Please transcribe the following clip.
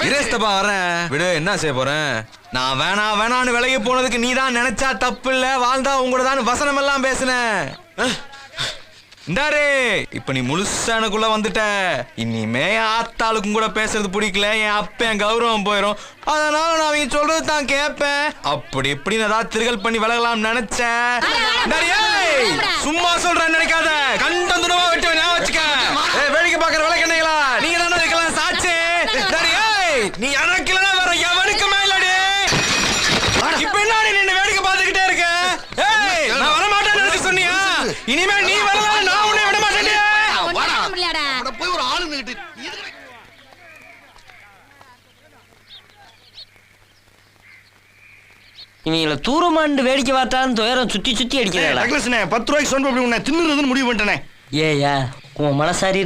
இரேஸ்தப்பா வரேன் விடு. என்ன செய்ய போறேன் நான்? வேணான்னு விலகி போனதுக்கு நீ தான் நினைச்சா தப்பு இல்ல, வாழ்ந்தா உங்களோட தான் வசனம் எல்லாம் பேசுன. இந்தாரே இப்ப நீ முழுசா எனக்குள்ள வந்துட்ட. இனிமே ஆத்தாளுக்கும் கூட பேசுறது பிடிக்கல, என் அப்ப என் கௌரவம் போயிடும். அதனால நான் அவங்க சொல்றது தான் கேட்பேன். அப்படி இப்படி ஏதாவது திருகல் பண்ணி விலகலாம் நினைச்சேன். சும்மா சொல்றேன் நினைக்காத, கண்டம் துணவா வெட்டு ஞாபகம் வச்சுக்க. வேடிக்கை பாக்குற விளக்கண்ணைகளா நீங்க தானே இருக்கலாம் சாட்சி. நீ எனக்கு இல்லைன்னா வேற எவனுக்கு மேலடி. இப்ப என்ன நின்னு வேடிக்கை பார்த்துக்கிட்டே இருக்க? நான் வர மாட்டேன்னு சொன்னியா? இனிமே நீ வரலாம், நான் உன்னை விட மாட்டேன். போய் ஒரு ஆளு நிக்கிட்டு இவங்கள தூரமாண்டு வேடிக்கை பார்த்தாலும் துயரம் சுத்தி சுத்தி அடிக்கிறா. 10 ரூபாய்க்கு சொன்ன அப்படி உன்னை தின்னுறதுன்னு முடிவு பண்ணிட்டேனே. ஏயா உன் மனசாரி